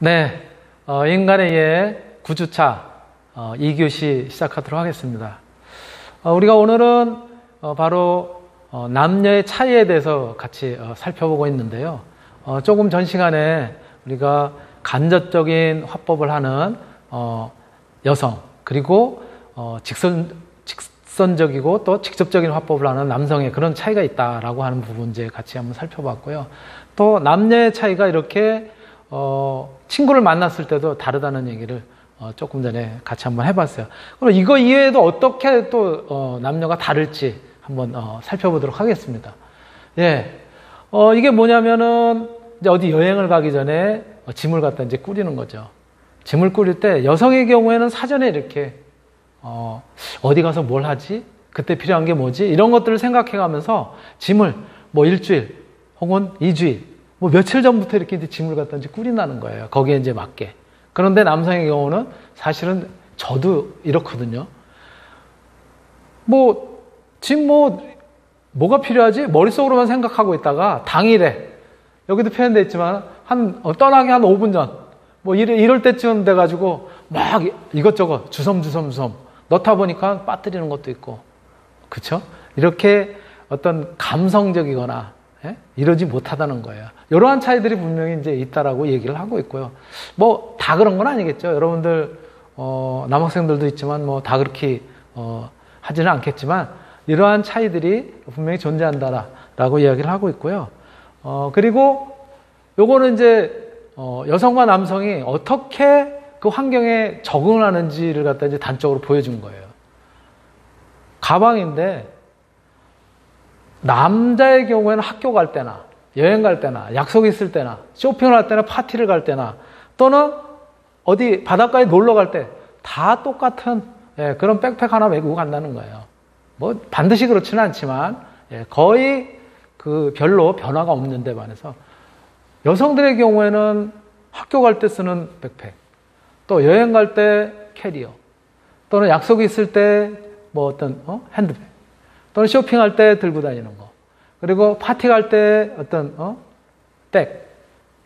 네, 인간의 예 9주차 2교시 시작하도록 하겠습니다. 우리가 오늘은 바로 남녀의 차이에 대해서 같이 살펴보고 있는데요. 조금 전 시간에 우리가 간접적인 화법을 하는 여성, 그리고 직선적이고 또 직접적인 화법을 하는 남성의 그런 차이가 있다라고 하는 부분 이제 같이 한번 살펴봤고요. 또 남녀의 차이가 이렇게 친구를 만났을 때도 다르다는 얘기를 조금 전에 같이 한번 해봤어요. 그럼 이거 이외에도 어떻게 또 남녀가 다를지 한번 살펴보도록 하겠습니다. 예, 이게 뭐냐면은 이제 어디 여행을 가기 전에 짐을 갖다 이제 꾸리는 거죠. 짐을 꾸릴 때 여성의 경우에는 사전에 이렇게 어디 가서 뭘 하지? 그때 필요한 게 뭐지? 이런 것들을 생각해가면서 짐을 뭐 일주일 혹은 2주일 뭐 며칠 전부터 이렇게 이제 짐을 갖다 이제 꾸린다는 거예요. 거기에 이제 맞게. 그런데 남성의 경우는 사실은 저도 이렇거든요. 짐 뭐가 필요하지? 머릿속으로만 생각하고 있다가 당일에, 여기도 표현되어 있지만, 떠나기 한 5분 전, 이럴 때쯤 돼가지고, 막 이것저것 주섬주섬 넣다 보니까 빠뜨리는 것도 있고, 그쵸? 이렇게 어떤 감성적이거나, 이러지 못하다는 거예요. 이러한 차이들이 분명히 이제 있다라고 얘기를 하고 있고요. 다 그런 건 아니겠죠. 여러분들, 남학생들도 있지만, 다 그렇게, 하지는 않겠지만, 이러한 차이들이 분명히 존재한다라고 이야기를 하고 있고요. 그리고 요거는 이제, 여성과 남성이 어떻게 그 환경에 적응을 하는지를 갖다 이제 단적으로 보여준 거예요. 가방인데, 남자의 경우에는 학교 갈 때나, 여행 갈 때나, 약속 있을 때나, 쇼핑을 할 때나, 파티를 갈 때나, 또는 어디 바닷가에 놀러 갈 때, 다 똑같은 그런 백팩 하나 메고 간다는 거예요. 반드시 그렇지는 않지만, 거의 별로 변화가 없는데 반해서, 여성들의 경우에는 학교 갈 때 쓰는 백팩, 또 여행 갈 때 캐리어, 또는 약속이 있을 때 핸드백, 또는 쇼핑할 때 들고 다니는 거, 그리고 파티 갈 때 백,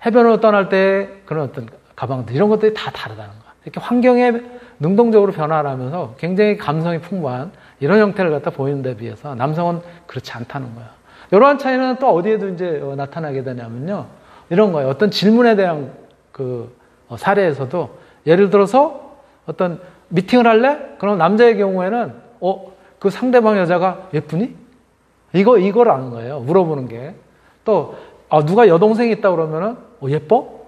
해변으로 떠날 때 그런 가방들, 이런 것들이 다 다르다는 거. 이렇게 환경에 능동적으로 변화를 하면서 굉장히 감성이 풍부한 이런 형태를 갖다 보이는 데 비해서 남성은 그렇지 않다는 거예요. 이러한 차이는 또 어디에도 이제 나타나게 되냐면요. 이런 거예요. 어떤 질문에 대한 사례에서도 예를 들어서 어떤 미팅을 할래? 그럼 남자의 경우에는 그 상대방 여자가 예쁘니? 이걸 아는 거예요. 물어보는 게. 또, 누가 여동생이 있다 그러면은, 예뻐?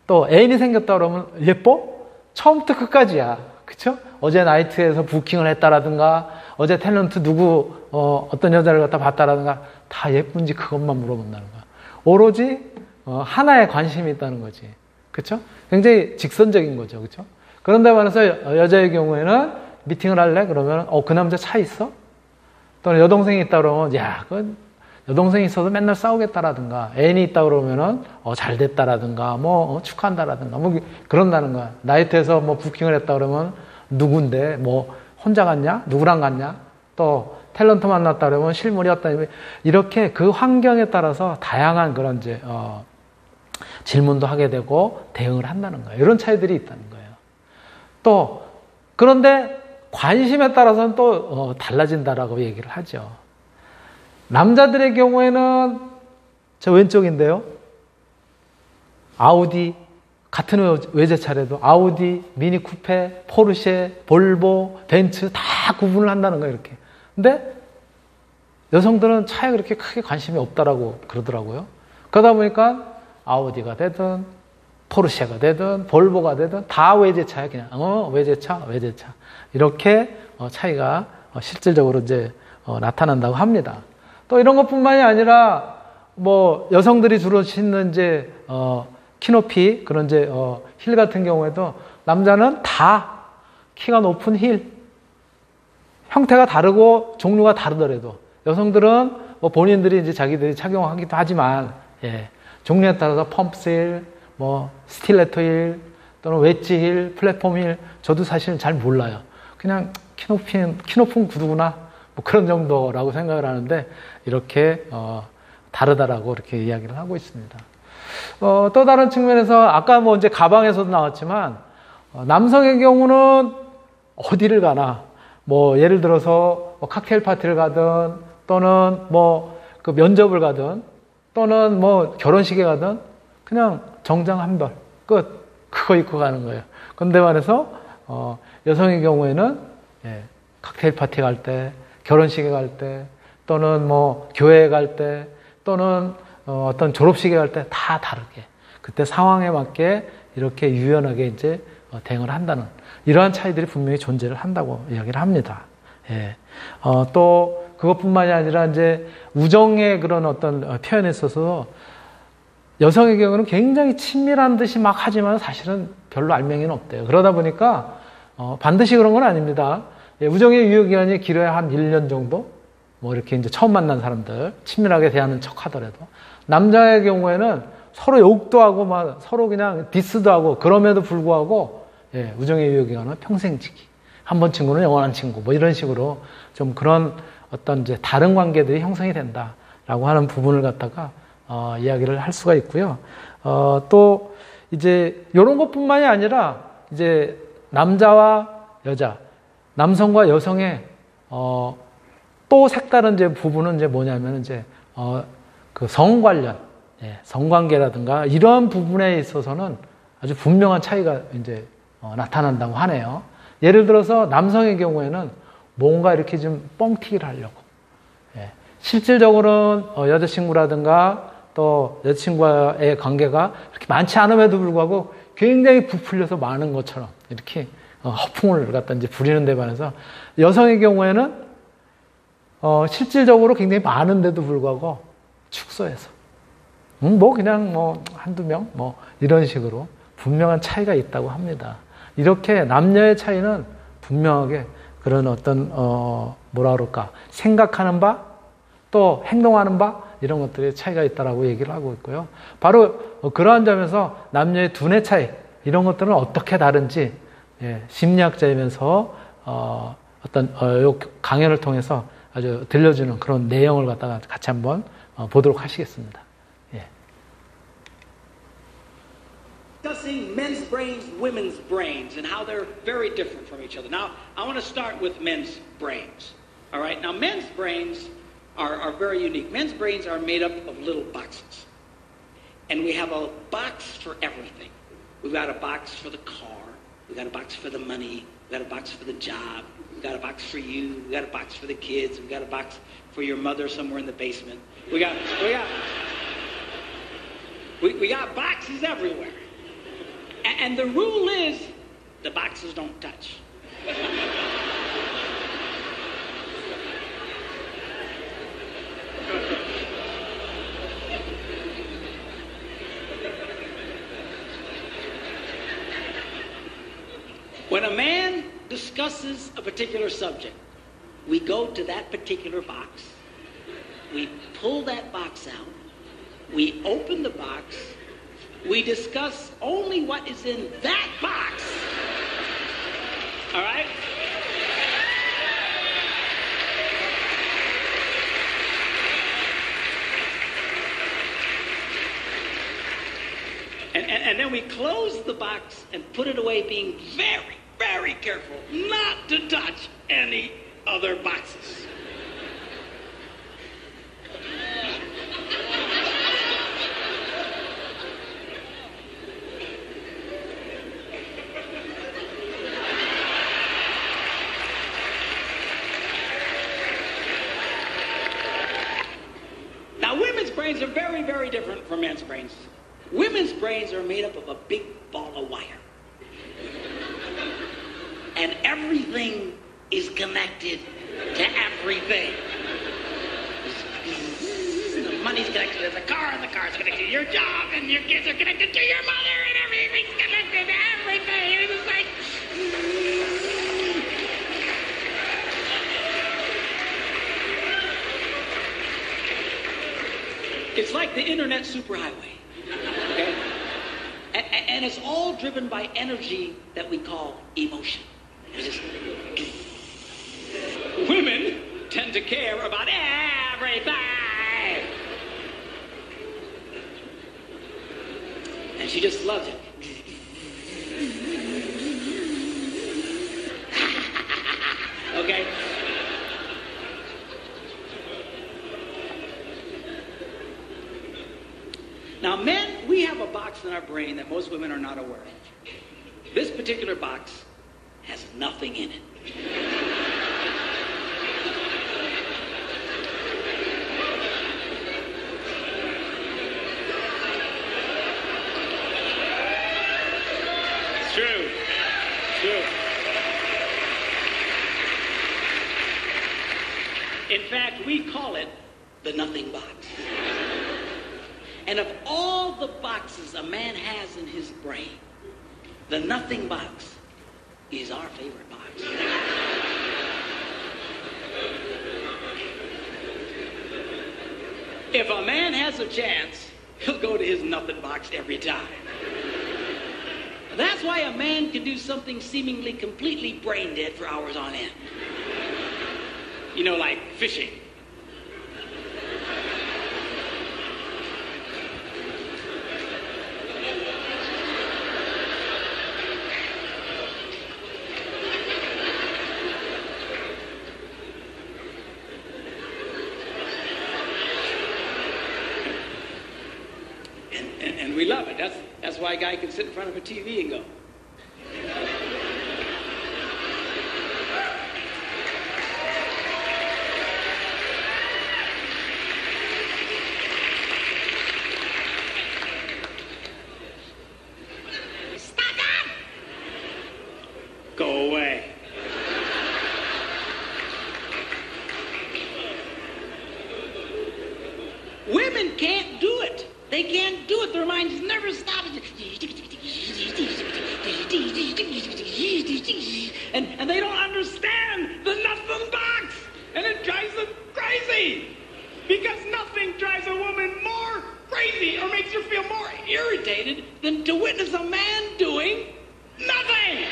또, 애인이 생겼다 그러면, 예뻐? 처음부터 끝까지야. 그쵸? 어제 나이트에서 부킹을 했다라든가, 어제 탤런트 누구, 어떤 여자를 갖다 봤다라든가, 다 예쁜지 그것만 물어본다는 거야. 오로지, 하나에 관심이 있다는 거지. 그쵸? 굉장히 직선적인 거죠. 그쵸? 그런데 반해서 여자의 경우에는, 미팅을 할래? 그러면, 그 남자 차 있어? 또는 여동생이 있다 그러면, 그건 여동생이 있어도 맨날 싸우겠다라든가, 애인이 있다 그러면은, 잘 됐다라든가, 축하한다라든가, 그런다는 거야. 나이트에서 부킹을 했다 그러면, 누군데, 혼자 갔냐? 누구랑 갔냐? 또, 탤런트 만났다 그러면 실물이었다. 이렇게 그 환경에 따라서 다양한 그런 질문도 하게 되고, 대응을 한다는 거예요. 이런 차이들이 있다는 거예요. 또, 그런데, 관심에 따라서는 또 달라진다라고 얘기를 하죠. 남자들의 경우에는 저 왼쪽인데요. 아우디, 같은 외제차래도 아우디, 미니 쿠페, 포르쉐, 볼보, 벤츠 다 구분을 한다는 거예요. 이렇게. 근데 여성들은 차에 그렇게 크게 관심이 없다라고 그러더라고요. 그러다 보니까 아우디가 되든 포르쉐가 되든 볼보가 되든 다 외제차야. 그냥 외제차. 이렇게 차이가 실질적으로 이제 나타난다고 합니다. 또 이런 것뿐만이 아니라 여성들이 주로 신는 이제 키높이 그런 이제 힐 같은 경우에도 남자는 다 키가 높은 힐, 형태가 다르고 종류가 다르더라도 여성들은 본인들이 이제 자기들이 착용하기도 하지만 종류에 따라서 펌프스 힐, 스틸레토 힐, 또는 웨지 힐, 플랫폼 힐, 저도 사실은 잘 몰라요. 그냥 키 높은 구두구나, 그런 정도라고 생각을 하는데, 이렇게, 다르다라고 이렇게 이야기를 하고 있습니다. 또 다른 측면에서 아까 뭐 이제 가방에서도 나왔지만 남성의 경우는 어디를 가나 뭐 예를 들어서 뭐 칵테일 파티를 가든 또는 뭐 그 면접을 가든 또는 뭐 결혼식에 가든 그냥 정장 한 벌 끝 그거 입고 가는 거예요. 근데 말해서 여성의 경우에는 칵테일 파티 갈 때, 결혼식에 갈 때, 또는 뭐 교회에 갈 때, 또는 어떤 졸업식에 갈 때 다 다르게 그때 상황에 맞게 이렇게 유연하게 이제 대응을 한다는 이러한 차이들이 분명히 존재를 한다고 이야기를 합니다. 예. 또 그것뿐만이 아니라 이제 우정의 그런 어떤 표현에 있어서 여성의 경우는 굉장히 친밀한 듯이 막 하지만 사실은 별로 알맹이는 없대요. 그러다 보니까 반드시 그런 건 아닙니다. 예, 우정의 유효기간이 길어야 한 1년 정도? 뭐 이렇게 이제 처음 만난 사람들 친밀하게 대하는 척 하더라도 남자의 경우에는 서로 욕도 하고 막 서로 그냥 디스도 하고 그럼에도 불구하고 예, 우정의 유효기간은 평생지기. 한 번 친구는 영원한 친구. 뭐 이런 식으로 좀 그런 어떤 이제 다른 관계들이 형성이 된다라고 하는 부분을 갖다가 이야기를 할 수가 있고요. 또 이제 이런 것뿐만이 아니라 이제 남자와 여자, 남성과 여성의 또 색다른 이제 부분은 이제 뭐냐면 이제 그 성 관련, 성관계라든가 이러한 부분에 있어서는 아주 분명한 차이가 이제 나타난다고 하네요. 예를 들어서 남성의 경우에는 뭔가 이렇게 좀 뻥튀기를 하려고. 실질적으로는 여자친구라든가 또 여자친구와의 관계가 그렇게 많지 않음에도 불구하고 굉장히 부풀려서 많은 것처럼 이렇게 허풍을 갖다 이제 부리는 데 반해서 여성의 경우에는 실질적으로 굉장히 많은데도 불구하고 축소해서 뭐 그냥 뭐 한두 명 뭐 이런 식으로 분명한 차이가 있다고 합니다. 이렇게 남녀의 차이는 분명하게 그런 어떤 뭐라 그럴까 생각하는 바 또 행동하는 바 이런 것들의 차이가 있다라고 얘기를 하고 있고요. 바로 그러한 점에서 남녀의 두뇌 차이 이런 것들은 어떻게 다른지 심리학자이면서 어떤 요 강연을 통해서 아주 들려주는 그런 내용을 갖다가 같이 한번 보도록 하시겠습니다. Discussing men's brains, women's brains, and how they're very different from each other. Now, I want to start with men's brains. All right. Now, men's brains are very unique. Men's brains are made up of little boxes, and we have a box for everything. We've got a box for the car. We've got a box for the money. We've got a box for the job. We've got a box for you. We've got a box for the kids. We've got a box for your mother somewhere in the basement. We got boxes everywhere. And the rule is, the boxes don't touch. When a man discusses a particular subject, we go to that particular box, we pull that box out, we open the box, we discuss only what is in that box. All right? And then we close the box and put it away, being very, very careful not to touch any other boxes. Now, women's brains are very, very different from men's brains. Women's brains are made up of a big ball of wire. And everything is connected to everything. The money's connected to the car, and the car's connected to your job, and your kids are connected to your mother, and everything's connected to everything. It's just like... It's like the internet superhighway. Okay? And it's all driven by energy that we call emotion. Just... Women tend to care about everything. and she just loves it. Okay? Now, men, we have a box in our brain that most women are not aware of. This particular box has nothing in it. It's true. It's true. In fact, we call it the nothing box. And of all the boxes a man has in his brain, the nothing box is our favorite box. If a man has a chance, he'll go to his nothing box every time. That's why a man can do something seemingly completely brain dead for hours on end. You know, like fishing. And we love it. That's why a guy can sit in front of a TV and go. Stop it! Go away. Women can't do it. They can't do it. Their minds never stop. And they don't understand the nothing box. And it drives them crazy. Because nothing drives a woman more crazy or makes her feel more irritated than to witness a man doing nothing.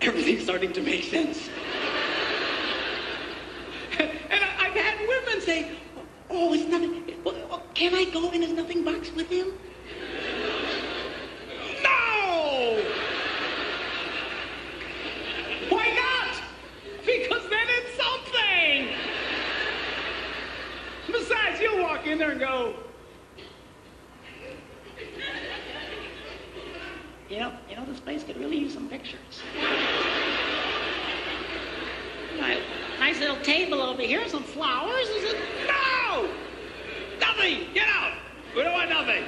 Everything's starting to make sense. And I've had women say, oh, it's nothing. Can I go in his nothing box with him? No! Why not? Because then it's something. Besides, you'll walk in there and go, you know, this place could really use some pictures. Nice little table over here, some flowers. Is it? No! Nothing! Get out! We don't want nothing.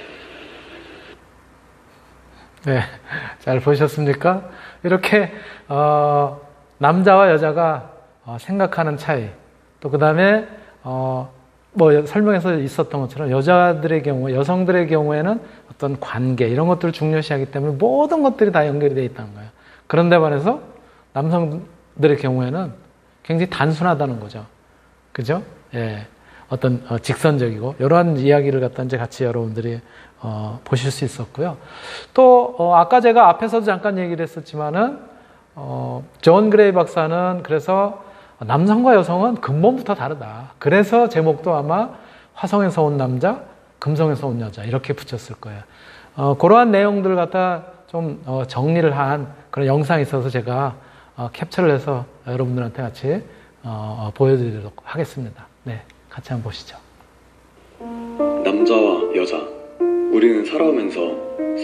네, 잘 보셨습니까? 이렇게 남자와 여자가 생각하는 차이, 또 그 다음에 뭐 설명에서 있었던 것처럼 여자들의 경우, 여성들의 경우에는 어떤 관계 이런 것들을 중요시하기 때문에 모든 것들이 다 연결이 되어 있다는 거예요. 그런데 반해서 남성들의 경우에는 굉장히 단순하다는 거죠. 그죠? 예. 어떤 직선적이고 이러한 이야기를 갖다 이제 같이 여러분들이 보실 수 있었고요. 또 아까 제가 앞에서도 잠깐 얘기를 했었지만은 존 그레이 박사는 그래서 남성과 여성은 근본부터 다르다. 그래서 제목도 아마 화성에서 온 남자, 금성에서 온 여자 이렇게 붙였을 거예요. 그러한 내용들 갖다 좀 정리를 한 그런 영상이 있어서 제가 캡처를 해서 여러분들한테 같이 보여드리도록 하겠습니다. 네, 같이 한번 보시죠. 남자와 여자, 우리는 살아오면서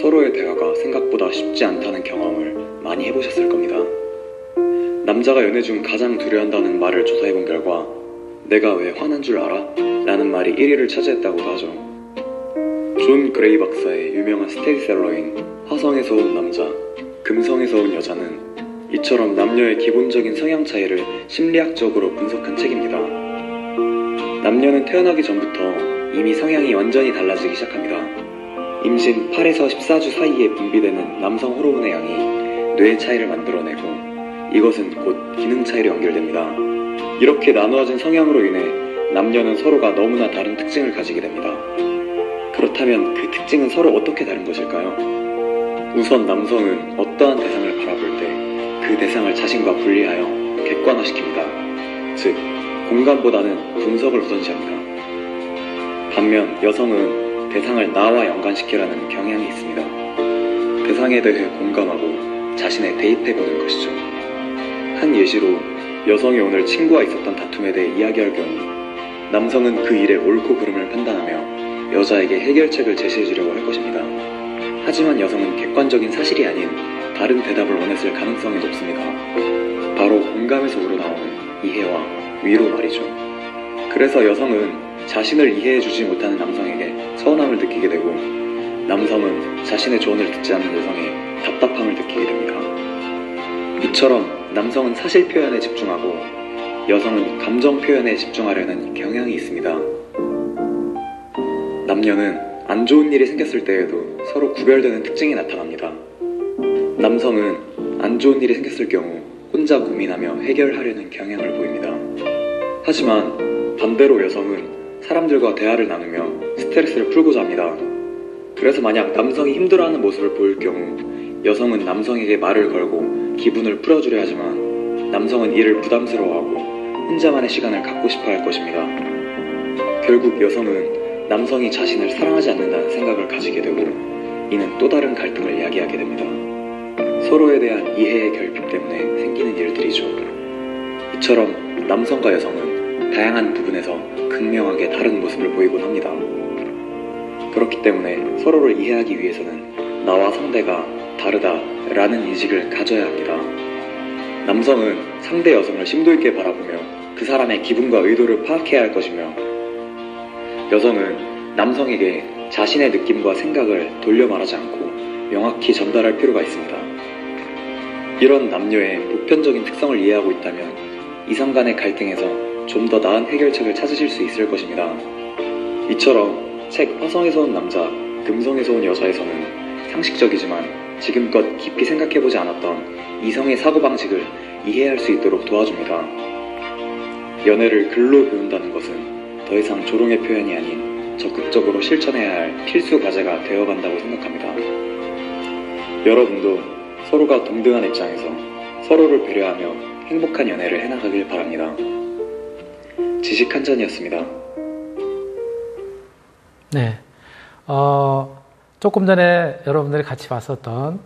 서로의 대화가 생각보다 쉽지 않다는 경험을 많이 해보셨을 겁니다. 남자가 연애 중 가장 두려워한다는 말을 조사해본 결과 내가 왜 화난 줄 알아? 라는 말이 1위를 차지했다고 하죠. 존 그레이 박사의 유명한 스테디셀러인 화성에서 온 남자, 금성에서 온 여자는 이처럼 남녀의 기본적인 성향 차이를 심리학적으로 분석한 책입니다. 남녀는 태어나기 전부터 이미 성향이 완전히 달라지기 시작합니다. 임신 8에서 14주 사이에 분비되는 남성 호르몬의 양이 뇌의 차이를 만들어내고 이것은 곧 기능 차이로 연결됩니다. 이렇게 나누어진 성향으로 인해 남녀는 서로가 너무나 다른 특징을 가지게 됩니다. 그렇다면 그 특징은 서로 어떻게 다른 것일까요? 우선 남성은 어떠한 대상을 바라볼 때 그 대상을 자신과 분리하여 객관화시킵니다. 즉, 공감보다는 분석을 우선시합니다. 반면 여성은 대상을 나와 연관시키려는 경향이 있습니다. 대상에 대해 공감하고 자신에 대입해보는 것이죠. 한 예시로 여성이 오늘 친구와 있었던 다툼에 대해 이야기할 경우 남성은 그 일의 옳고 그름을 판단하며 여자에게 해결책을 제시해주려고 할 것입니다. 하지만 여성은 객관적인 사실이 아닌 다른 대답을 원했을 가능성이 높습니다. 바로 공감에서 우러나오는 이해와 위로 말이죠. 그래서 여성은 자신을 이해해주지 못하는 남성에게 서운함을 느끼게 되고 남성은 자신의 조언을 듣지 않는 여성에 답답함을 느끼게 됩니다. 이처럼 남성은 사실 표현에 집중하고 여성은 감정 표현에 집중하려는 경향이 있습니다. 남녀는 안 좋은 일이 생겼을 때에도 서로 구별되는 특징이 나타납니다. 남성은 안 좋은 일이 생겼을 경우 혼자 고민하며 해결하려는 경향을 보입니다. 하지만 반대로 여성은 사람들과 대화를 나누며 스트레스를 풀고자 합니다. 그래서 만약 남성이 힘들어하는 모습을 보일 경우 여성은 남성에게 말을 걸고 기분을 풀어주려 하지만 남성은 이를 부담스러워하고 혼자만의 시간을 갖고 싶어 할 것입니다. 결국 여성은 남성이 자신을 사랑하지 않는다는 생각을 가지게 되고 이는 또 다른 갈등을 야기하게 됩니다. 서로에 대한 이해의 결핍 때문에 생기는 일들이죠. 이처럼 남성과 여성은 다양한 부분에서 극명하게 다른 모습을 보이곤 합니다. 그렇기 때문에 서로를 이해하기 위해서는 나와 상대가 다르다라는 인식을 가져야 합니다. 남성은 상대 여성을 심도 있게 바라보며 그 사람의 기분과 의도를 파악해야 할 것이며 여성은 남성에게 자신의 느낌과 생각을 돌려 말하지 않고 명확히 전달할 필요가 있습니다. 이런 남녀의 보편적인 특성을 이해하고 있다면 이성 간의 갈등에서 좀 더 나은 해결책을 찾으실 수 있을 것입니다. 이처럼 책 화성에서 온 남자, 금성에서 온 여자에서는 상식적이지만 지금껏 깊이 생각해보지 않았던 이성의 사고방식을 이해할 수 있도록 도와줍니다. 연애를 글로 배운다는 것은 더 이상 조롱의 표현이 아닌 적극적으로 실천해야 할 필수 과제가 되어간다고 생각합니다. 여러분도 서로가 동등한 입장에서 서로를 배려하며 행복한 연애를 해나가길 바랍니다. 지식 한 잔이었습니다. 네, 조금 전에 여러분들이 같이 봤었던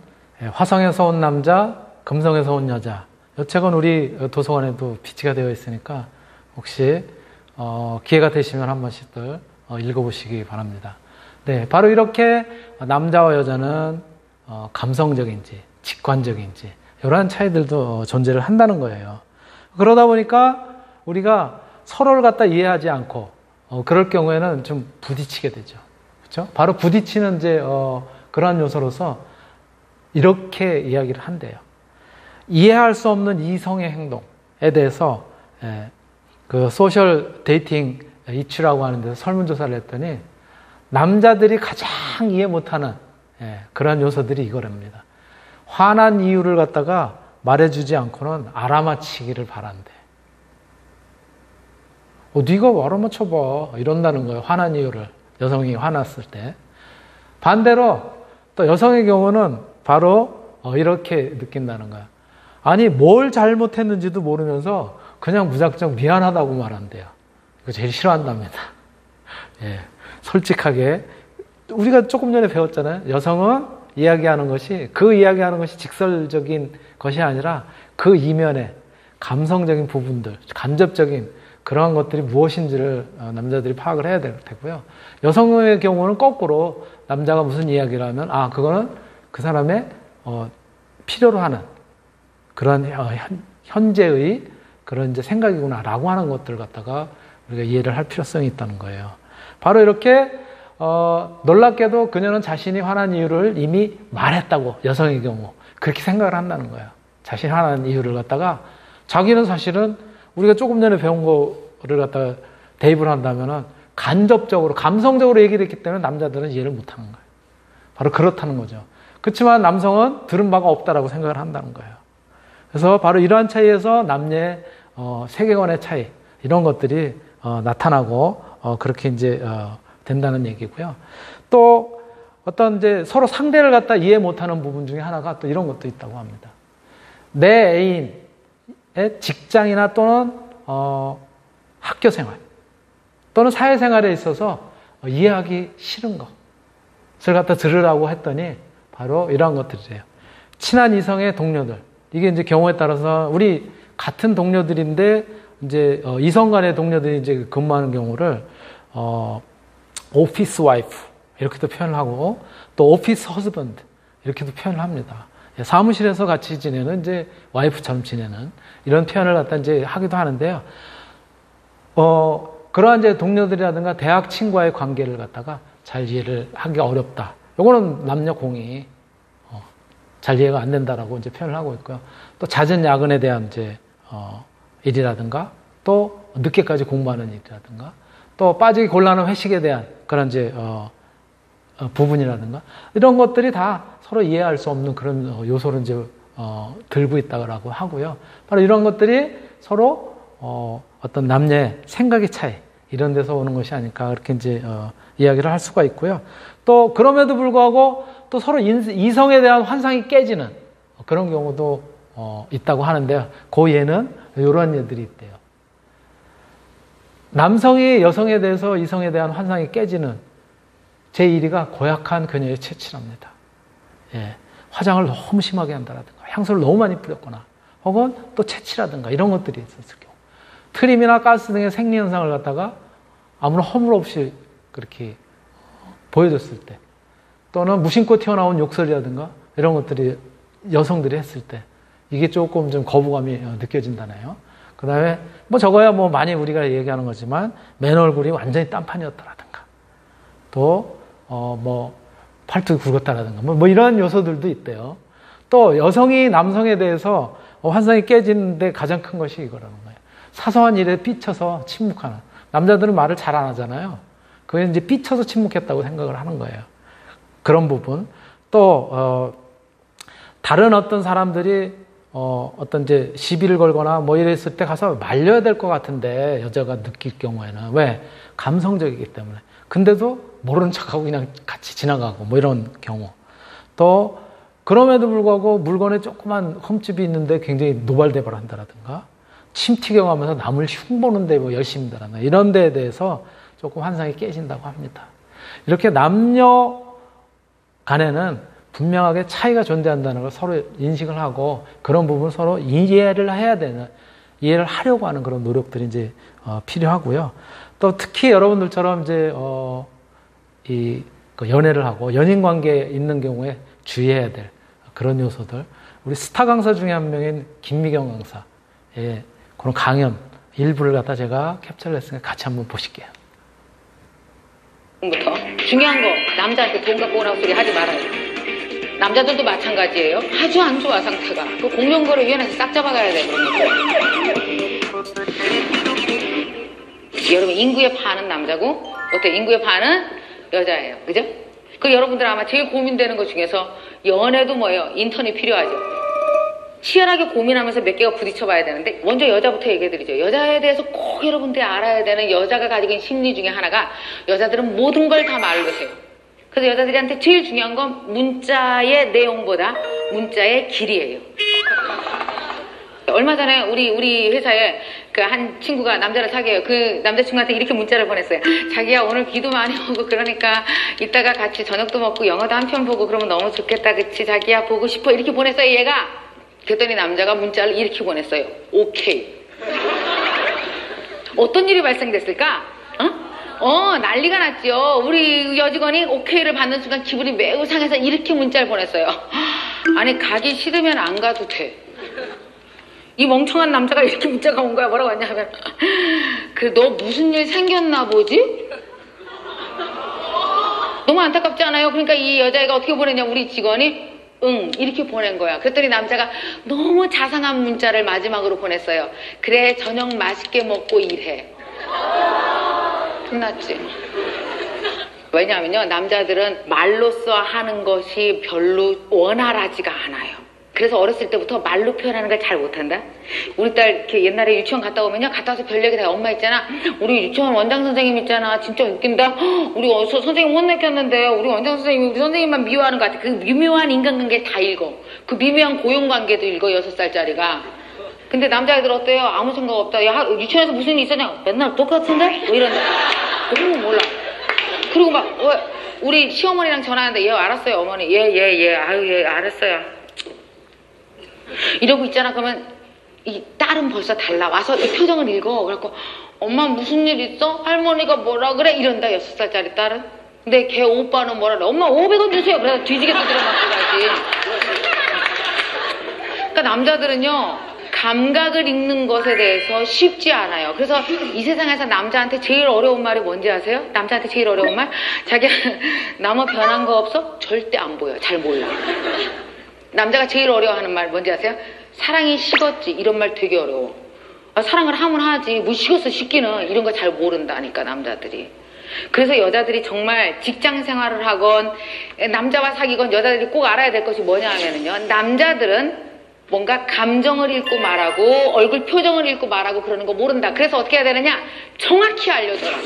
화성에서 온 남자, 금성에서 온 여자, 이 책은 우리 도서관에도 비치가 되어 있으니까 혹시 기회가 되시면 한 번씩들 읽어보시기 바랍니다. 네, 바로 이렇게 남자와 여자는 감성적인지 직관적인지 이러한 차이들도 존재를 한다는 거예요. 그러다 보니까 우리가 서로를 갖다 이해하지 않고 그럴 경우에는 좀 부딪히게 되죠. 그렇죠? 바로 부딪히는 이제 그러한 요소로서 이렇게 이야기를 한대요. 이해할 수 없는 이성의 행동에 대해서 그 소셜 데이팅 이슈라고 하는 데서 설문조사를 했더니 남자들이 가장 이해 못하는 그런 요소들이 이거랍니다. 화난 이유를 갖다가 말해주지 않고는 알아맞히기를 바란대. 네가 알아맞혀봐 이런다는 거예요. 화난 이유를. 여성이 화났을 때. 반대로 또 여성의 경우는 바로 이렇게 느낀다는 거야. 아니 뭘 잘못했는지도 모르면서 그냥 무작정 미안하다고 말한대요. 이거 제일 싫어한답니다. 예, 솔직하게 우리가 조금 전에 배웠잖아요. 여성은 이야기하는 것이 직설적인 것이 아니라 그 이면에 감성적인 부분들, 간접적인 그러한 것들이 무엇인지를 남자들이 파악을 해야 될 테고요. 여성의 경우는 거꾸로 남자가 무슨 이야기를 하면 그거는 그 사람의 필요로 하는 그런 현재의 그런 이제 생각이구나라고 하는 것들을 갖다가 우리가 이해를 할 필요성이 있다는 거예요. 바로 이렇게 놀랍게도 그녀는 자신이 화난 이유를 이미 말했다고, 여성의 경우 그렇게 생각을 한다는 거예요. 자신이 화난 이유를 갖다가 자기는 사실은 우리가 조금 전에 배운 거를 갖다가 대입을 한다면은 간접적으로 감성적으로 얘기를 했기 때문에 남자들은 이해를 못하는 거예요. 바로 그렇다는 거죠. 그렇지만 남성은 들은 바가 없다라고 생각을 한다는 거예요. 그래서 바로 이러한 차이에서 남녀의 세계관의 차이 이런 것들이 나타나고 그렇게 이제 된다는 얘기고요. 또 어떤 이제 서로 상대를 갖다 이해 못하는 부분 중에 하나가 또 이런 것도 있다고 합니다. 내 애인의 직장이나 또는 학교 생활 또는 사회생활에 있어서 이해하기 싫은 것을 갖다 들으라고 했더니 바로 이러한 것들이래요. 친한 이성의 동료들. 이게 이제 경우에 따라서 우리 같은 동료들인데 이제 이성 간의 동료들이 이제 근무하는 경우를 오피스 와이프 이렇게도 표현을 하고 또 오피스 허즈밴드 이렇게도 표현을 합니다. 사무실에서 같이 지내는 이제 와이프처럼 지내는 이런 표현을 갖다 이제 하기도 하는데요. 그러한 이제 동료들이라든가 대학 친구와의 관계를 갖다가 잘 이해를 하기가 어렵다. 요거는 남녀 공이 잘 이해가 안 된다라고 이제 표현을 하고 있고요. 또 잦은 야근에 대한 이제 일이라든가 또 늦게까지 공부하는 일이라든가 또 빠지기 곤란한 회식에 대한 그런 이제 부분이라든가 이런 것들이 다 서로 이해할 수 없는 그런 요소를 이제 들고 있다고 하고요. 바로 이런 것들이 서로 어떤 남녀의 생각의 차이 이런 데서 오는 것이 아닐까 그렇게 이제 이야기를 할 수가 있고요. 또 그럼에도 불구하고 또 서로 이성에 대한 환상이 깨지는 그런 경우도 있다고 하는데요. 그 예는 이런 예들이 있대요. 남성이 여성에 대해서 이성에 대한 환상이 깨지는 제1위가 고약한 그녀의 체취랍니다. 예, 화장을 너무 심하게 한다라든가 향수를 너무 많이 뿌렸거나 혹은 또 체취라든가 이런 것들이 있었을 경우 트림이나 가스 등의 생리현상을 갖다가 아무런 허물 없이 그렇게 보여줬을 때 또는 무심코 튀어나온 욕설이라든가 이런 것들이 여성들이 했을 때 이게 조금 좀 거부감이 느껴진다네요. 그 다음에 뭐 저거야 뭐 많이 우리가 얘기하는 거지만 맨 얼굴이 완전히 딴판이었다라든가 또 뭐 팔뚝이 굵었다라든가 뭐 이런 요소들도 있대요. 또 여성이 남성에 대해서 환상이 깨지는데 가장 큰 것이 이거라는 거예요. 사소한 일에 삐쳐서 침묵하는. 남자들은 말을 잘 안 하잖아요. 그게 이제 삐쳐서 침묵했다고 생각을 하는 거예요. 그런 부분. 또 다른 어떤 사람들이 어떤 이제 시비를 걸거나 뭐 이랬을 때 가서 말려야 될 것 같은데 여자가 느낄 경우에는 왜? 감성적이기 때문에. 근데도 모르는 척하고 그냥 같이 지나가고 뭐 이런 경우. 또 그럼에도 불구하고 물건에 조그만 흠집이 있는데 굉장히 노발대발한다라든가 침 튀겨가면서 남을 흉보는데 뭐 열심히 한다라든가 이런 데에 대해서 조금 환상이 깨진다고 합니다. 이렇게 남녀 간에는 분명하게 차이가 존재한다는 걸 서로 인식을 하고 그런 부분을 서로 이해를 해야 되는, 이해를 하려고 하는 그런 노력들이 이제 필요하고요. 또 특히 여러분들처럼 이제 그 연애를 하고 연인 관계에 있는 경우에 주의해야 될 그런 요소들. 우리 스타 강사 중에 한 명인 김미경 강사의 그런 강연 일부를 갖다 제가 캡처를 했으니까 같이 한번 보실게요. 부터 중요한 거 남자한테 돈 갖고 오라고 소리 하지 말아요. 남자들도 마찬가지예요. 아주 안 좋아 상태가. 그 공정거래위원회에서 싹 잡아가야 돼 그런 거. 여러분 인구의 반은 남자고 어때? 인구의 반은 여자예요. 그죠? 그 여러분들 아마 제일 고민되는 것 중에서 연애도 뭐예요? 인턴이 필요하죠. 치열하게 고민하면서 몇 개가 부딪혀봐야 되는데 먼저 여자부터 얘기해드리죠. 여자에 대해서 꼭 여러분들이 알아야 되는 여자가 가지고 있는 심리 중에 하나가 여자들은 모든 걸 다 말로 해요. 그래서 여자들한테 제일 중요한 건 문자의 내용보다 문자의 길이에요. 얼마 전에 우리 회사에 그 한 친구가 남자를 사귀어요. 그 남자친구한테 이렇게 문자를 보냈어요. 자기야 오늘 비도 많이 오고 그러니까 이따가 같이 저녁도 먹고 영화도 한 편 보고 그러면 너무 좋겠다. 그치 자기야 보고 싶어. 이렇게 보냈어요 얘가. 그랬더니 남자가 문자를 이렇게 보냈어요. 오케이. 어떤 일이 발생됐을까? 난리가 났죠. 우리 여직원이 오케이를 받는 순간 기분이 매우 상해서 이렇게 문자를 보냈어요. 아니 가기 싫으면 안 가도 돼. 이 멍청한 남자가 이렇게 문자가 온 거야. 뭐라고 하냐면 그 너 무슨 일 생겼나 보지? 너무 안타깝지 않아요? 그러니까 이 여자애가 어떻게 보냈냐. 우리 직원이 응 이렇게 보낸 거야. 그랬더니 남자가 너무 자상한 문자를 마지막으로 보냈어요. 그래 저녁 맛있게 먹고 일해. 끝났지. 왜냐하면요 남자들은 말로써 하는 것이 별로 원활하지가 않아요. 그래서 어렸을 때부터 말로 표현하는 걸 잘 못한다. 우리 딸 이렇게 옛날에 유치원 갔다 오면요, 갔다 와서 별 얘기 다 해. 엄마 있잖아, 우리 유치원 원장 선생님 있잖아, 진짜 웃긴다. 우리 선생님 혼냈겠는데 우리 원장 선생님이 우리 선생님만 미워하는 것 같아. 그 미묘한 인간관계 다 읽어. 그 미묘한 고용관계도 읽어, 6살짜리가. 근데 남자애들 어때요? 아무 생각 없다. 야, 유치원에서 무슨 일 있었냐? 맨날 똑같은데? 뭐 이런다. 너무 몰라. 그리고 막 우리 시어머니랑 전화하는데, 예, 알았어요, 어머니. 예, 아유, 예, 알았어요. 이러고 있잖아. 그러면 이 딸은 벌써 달라. 와서 이 표정을 읽어. 그래갖고, 엄마 무슨 일 있어? 할머니가 뭐라 그래? 이런다, 6살짜리 딸은. 근데 걔 오빠는 뭐라 그래? 엄마 500원 주세요. 그래서 뒤지게 두드려 맞고 가지. 그러니까 남자들은요, 감각을 읽는 것에 대해서 쉽지 않아요. 그래서 이 세상에서 남자한테 제일 어려운 말이 뭔지 아세요? 남자한테 제일 어려운 말? 자기야, 나 뭐 변한 거 없어? 절대 안 보여. 잘 몰라. 남자가 제일 어려워하는 말 뭔지 아세요? 사랑이 식었지. 이런 말 되게 어려워. 아, 사랑을 하면 하지. 뭐 식었어, 식기는. 이런 거 잘 모른다니까, 남자들이. 그래서 여자들이 정말 직장 생활을 하건 남자와 사귀건 여자들이 꼭 알아야 될 것이 뭐냐 하면은요, 남자들은 뭔가 감정을 읽고 말하고 얼굴 표정을 읽고 말하고 그러는 거 모른다. 그래서 어떻게 해야 되느냐? 정확히 알려줘라.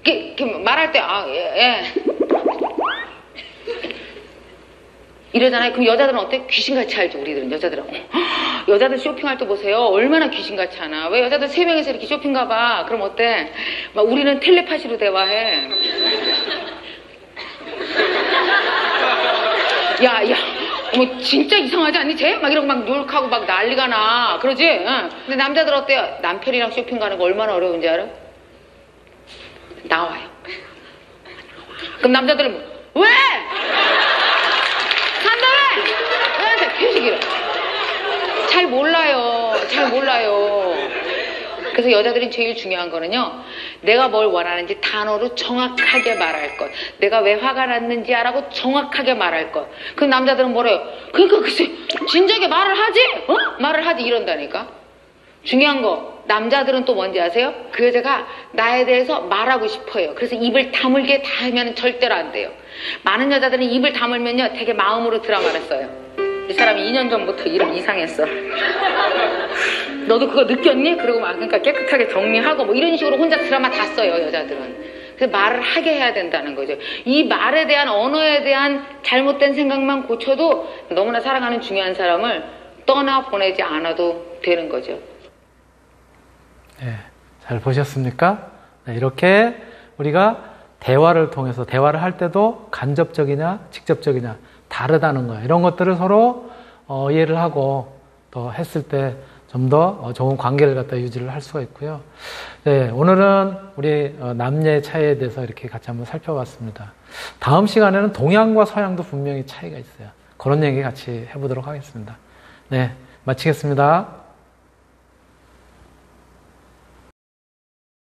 이렇게 말할 때, 예. 이러잖아요. 그럼 여자들은 어때? 귀신같이 알죠, 우리들은. 여자들은. 여자들 쇼핑할 때 보세요. 얼마나 귀신같이 하나. 왜 여자들 3명이서 이렇게 쇼핑 가봐. 그럼 어때? 막 우리는 텔레파시로 대화해. 야, 뭐 진짜 이상하지 않니 쟤? 막 이러고 막 욕하고 막 난리가 나. 그러지? 응. 근데 남자들 어때요? 남편이랑 쇼핑 가는 거 얼마나 어려운지 알아? 나와요. 그럼 남자들은 왜? 산다며? 계속 이래. 잘 몰라요. 그래서 여자들이 제일 중요한 거는요, 내가 뭘 원하는지 단어로 정확하게 말할 것. 내가 왜 화가 났는지 알아고 정확하게 말할 것. 그 남자들은 뭐래요? 그러니까 글쎄, 진작에 말을 하지? 말을 하지, 이런다니까. 중요한 거, 남자들은 또 뭔지 아세요? 그 여자가 나에 대해서 말하고 싶어요. 그래서 입을 다물게 다 하면 절대로 안 돼요. 많은 여자들은 입을 다물면요, 되게 마음으로 드라마를 써요. 이 사람이 2년 전부터 이름 이상했어. 너도 그거 느꼈니? 그러고 막, 그러니까 깨끗하게 정리하고 뭐 이런 식으로 혼자 드라마 다 써요, 여자들은. 그래서 말을 하게 해야 된다는 거죠. 이 말에 대한, 언어에 대한 잘못된 생각만 고쳐도 너무나 사랑하는 중요한 사람을 떠나보내지 않아도 되는 거죠. 네, 잘 보셨습니까? 네, 이렇게 우리가 대화를 통해서, 대화를 할 때도 간접적이냐 직접적이냐 다르다는 거예요. 이런 것들을 서로 이해를 하고 또 했을 때 좀 더 좋은 관계를 갖다 유지를 할 수가 있고요. 네, 오늘은 우리 남녀의 차이에 대해서 이렇게 같이 한번 살펴봤습니다. 다음 시간에는 동양과 서양도 분명히 차이가 있어요. 그런 얘기 같이 해보도록 하겠습니다. 네, 마치겠습니다.